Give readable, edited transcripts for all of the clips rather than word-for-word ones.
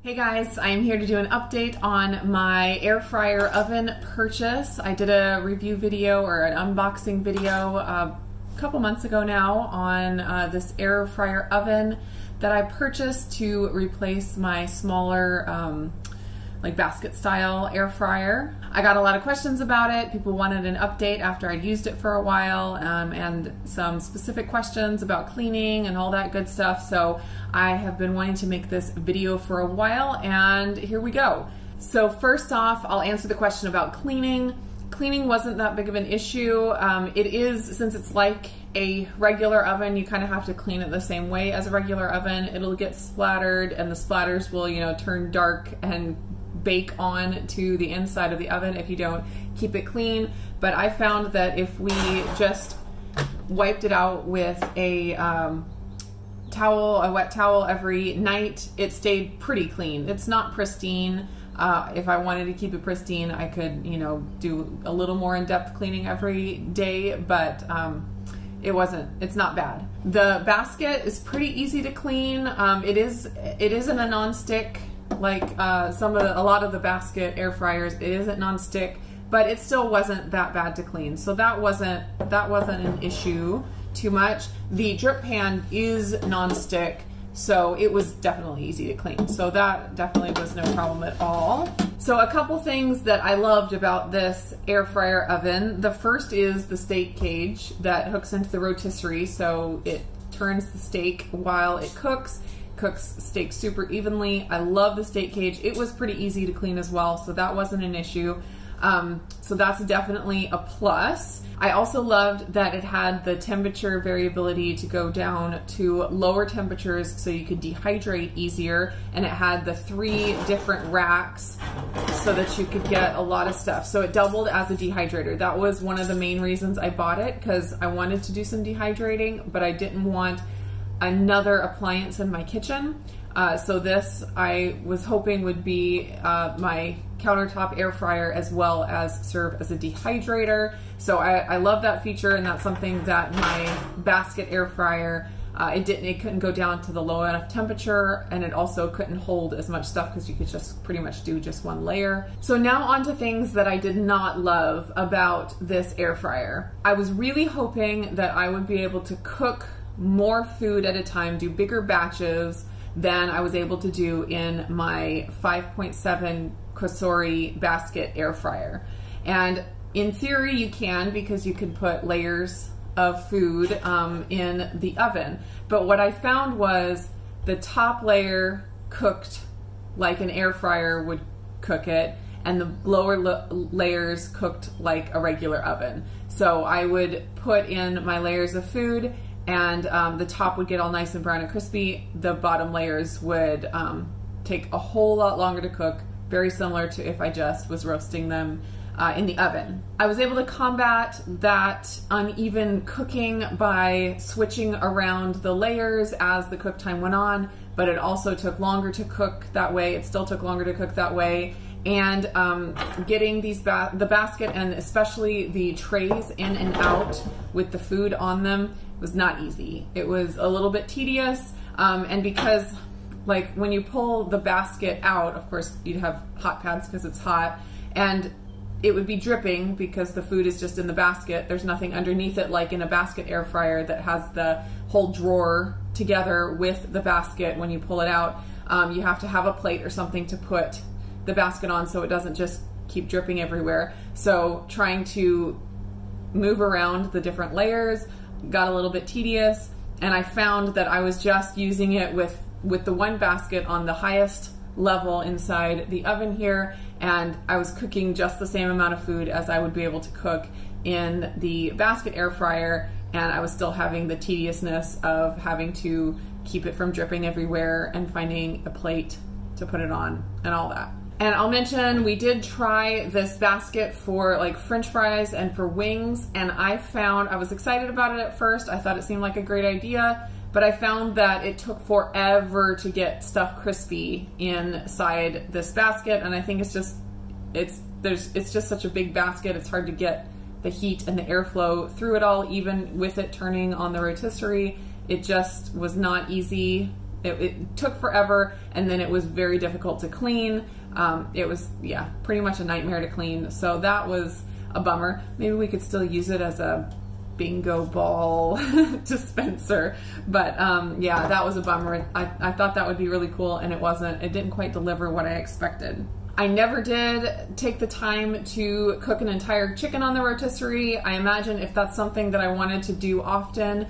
Hey guys, I'm here to do an update on my air fryer oven purchase. I did a review video or an unboxing video a couple months ago now on this air fryer oven that I purchased to replace my smaller like basket style air fryer. I got a lot of questions about it. People wanted an update after I'd used it for a while and some specific questions about cleaning and all that good stuff. So I have been wanting to make this video for a while and here we go. So first off, I'll answer the question about cleaning. Cleaning wasn't that big of an issue. It is, since it's like a regular oven, you kind of have to clean it the same way as a regular oven. It'll get splattered and the splatters will, you know, turn dark and bake on to the inside of the oven if you don't keep it clean. But I found that if we just wiped it out with a wet towel every night, it stayed pretty clean. It's not pristine. If I wanted to keep it pristine, I could, you know, do a little more in-depth cleaning every day, but it's not bad. The basket is pretty easy to clean. It isn't a non-stick like a lot of the basket air fryers. It isn't non-stick, but it still wasn't that bad to clean. So that wasn't an issue too much. The drip pan is non-stick, so it was definitely easy to clean. So that definitely was no problem at all. So a couple things that I loved about this air fryer oven. The first is the steak cage that hooks into the rotisserie, so it turns the steak while it cooks steak super evenly. I love the steak cage. It was pretty easy to clean as well, so that wasn't an issue. So that's definitely a plus. I also loved that it had the temperature variability to go down to lower temperatures so you could dehydrate easier, and it had the 3 different racks so that you could get a lot of stuff. So it doubled as a dehydrator. That was one of the main reasons I bought it, because I wanted to do some dehydrating, but I didn't want another appliance in my kitchen. So this I was hoping would be my countertop air fryer as well as serve as a dehydrator. So I love that feature, and that's something that my basket air fryer, it couldn't go down to the low enough temperature, and it also couldn't hold as much stuff because you could just pretty much do just one layer. So now on to things that I did not love about this air fryer. I was really hoping that I would be able to cook more food at a time, do bigger batches than I was able to do in my 5.7 Cosori basket air fryer. And in theory you can, because you can put layers of food in the oven. But what I found was the top layer cooked like an air fryer would cook it, and the lower layers cooked like a regular oven. So I would put in my layers of food, and the top would get all nice and brown and crispy. The bottom layers would take a whole lot longer to cook, very similar to if I just was roasting them in the oven. I was able to combat that uneven cooking by switching around the layers as the cook time went on, but it also took longer to cook that way. It still took longer to cook that way. And getting the basket and especially the trays in and out with the food on them was not easy. It was a little bit tedious, and because like when you pull the basket out, of course you'd have hot pads because it's hot, and it would be dripping because the food is just in the basket. There's nothing underneath it like in a basket air fryer that has the whole drawer together with the basket. When you pull it out, you have to have a plate or something to put the basket on so it doesn't just keep dripping everywhere. So trying to move around the different layers got a little bit tedious, and I found that I was just using it with the one basket on the highest level inside the oven here, and I was cooking just the same amount of food as I would be able to cook in the basket air fryer, and I was still having the tediousness of having to keep it from dripping everywhere and finding a plate to put it on and all that. And I'll mention, we did try this basket for like French fries and for wings, and I was excited about it at first. I thought it seemed like a great idea, but I found that it took forever to get stuff crispy inside this basket, and I think it's just such a big basket. It's hard to get the heat and the airflow through it all, even with it turning on the rotisserie. It just was not easy it took forever, and then it was very difficult to clean. It was, yeah, pretty much a nightmare to clean. So that was a bummer. Maybe we could still use it as a bingo ball dispenser, but yeah, that was a bummer. I thought that would be really cool, and it wasn't. It didn't quite deliver what I expected. I never did take the time to cook an entire chicken on the rotisserie. I imagine if that's something that I wanted to do often,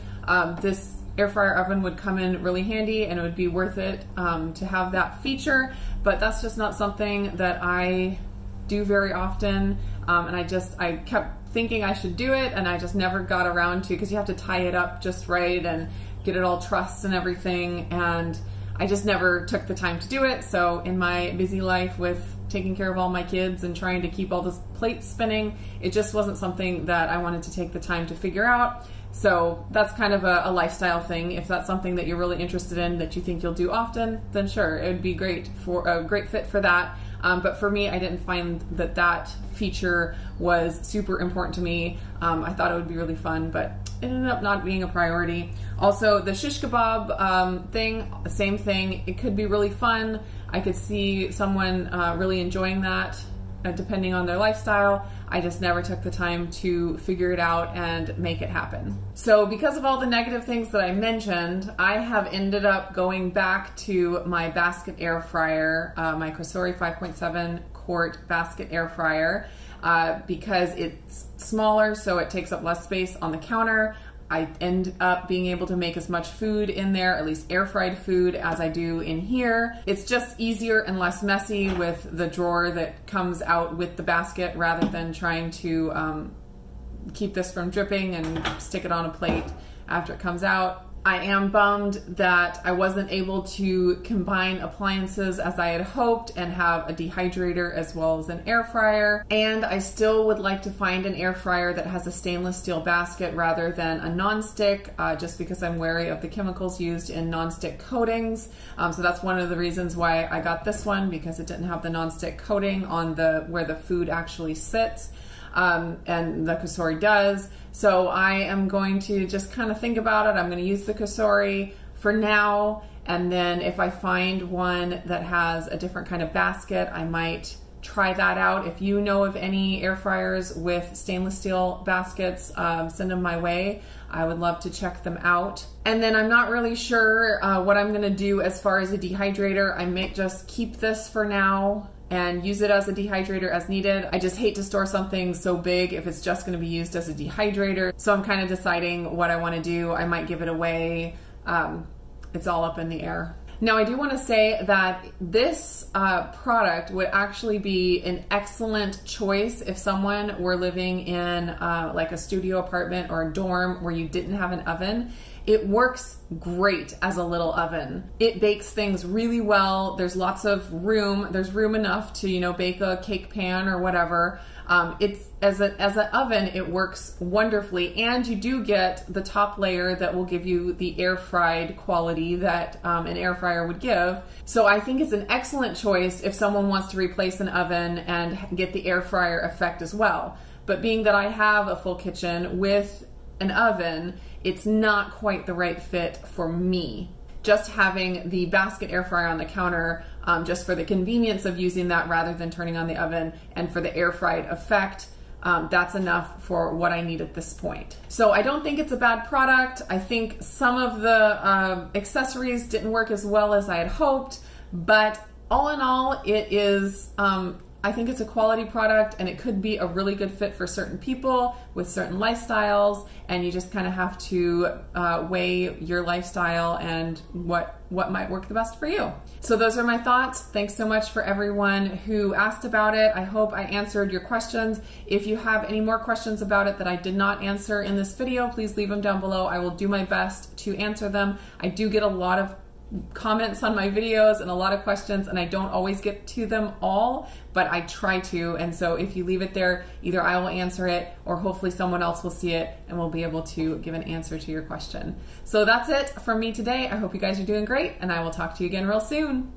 this air fryer oven would come in really handy, and it would be worth it to have that feature, but that's just not something that I do very often, and I kept thinking I should do it, and I just never got around to, because you have to tie it up just right and get it all trussed and everything, and I just never took the time to do it. So in my busy life with taking care of all my kids and trying to keep all the plates spinning, it just wasn't something that I wanted to take the time to figure out. So that's kind of a lifestyle thing. If that's something that you're really interested in, that you think you'll do often, then sure, it would be great for a great fit for that. But for me, I didn't find that that feature was super important to me. I thought it would be really fun, but it ended up not being a priority. Also, the shish kebab thing, same thing. It could be really fun. I could see someone really enjoying that, depending on their lifestyle. I just never took the time to figure it out and make it happen. So because of all the negative things that I mentioned, I have ended up going back to my basket air fryer, my Cosori 5.7 quart basket air fryer, because it's smaller, so it takes up less space on the counter. I end up being able to make as much food in there, at least air fried food, as I do in here. It's just easier and less messy with the drawer that comes out with the basket, rather than trying to keep this from dripping and stick it on a plate after it comes out. I am bummed that I wasn't able to combine appliances as I had hoped and have a dehydrator as well as an air fryer. And I still would like to find an air fryer that has a stainless steel basket rather than a non-stick, just because I'm wary of the chemicals used in non-stick coatings. So that's one of the reasons why I got this one, because it didn't have the non-stick coating on where the food actually sits. And the Cosori does. So I am going to just kind of think about it. I'm going to use the Cosori for now, and then if I find one that has a different kind of basket, I might try that out. If you know of any air fryers with stainless steel baskets, send them my way. I would love to check them out. And then I'm not really sure what I'm going to do as far as a dehydrator. I may just keep this for now and use it as a dehydrator as needed. I just hate to store something so big if it's just going to be used as a dehydrator. So I'm kind of deciding what I want to do. I might give it away. It's all up in the air. Now, I do want to say that this product would actually be an excellent choice if someone were living in like a studio apartment or a dorm where you didn't have an oven. It works great as a little oven. It bakes things really well. There's lots of room. There's room enough to, you know, bake a cake pan or whatever. It's as an oven, it works wonderfully, and you do get the top layer that will give you the air fried quality that an air fryer would give. So I think it's an excellent choice if someone wants to replace an oven and get the air fryer effect as well. But being that I have a full kitchen with an oven, it's not quite the right fit for me. Just having the basket air fryer on the counter, just for the convenience of using that rather than turning on the oven, and for the air fried effect, that's enough for what I need at this point. So I don't think it's a bad product. I think some of the accessories didn't work as well as I had hoped, but all in all, it is, I think it's a quality product, and it could be a really good fit for certain people with certain lifestyles, and you just kind of have to weigh your lifestyle and what might work the best for you. So those are my thoughts. Thanks so much for everyone who asked about it. I hope I answered your questions. If you have any more questions about it that I did not answer in this video, please leave them down below. I will do my best to answer them. I do get a lot of comments on my videos and a lot of questions, and I don't always get to them all, but I try to. And so if you leave it there, either I will answer it or hopefully someone else will see it and will be able to give an answer to your question. So that's it from me today. I hope you guys are doing great, and I will talk to you again real soon.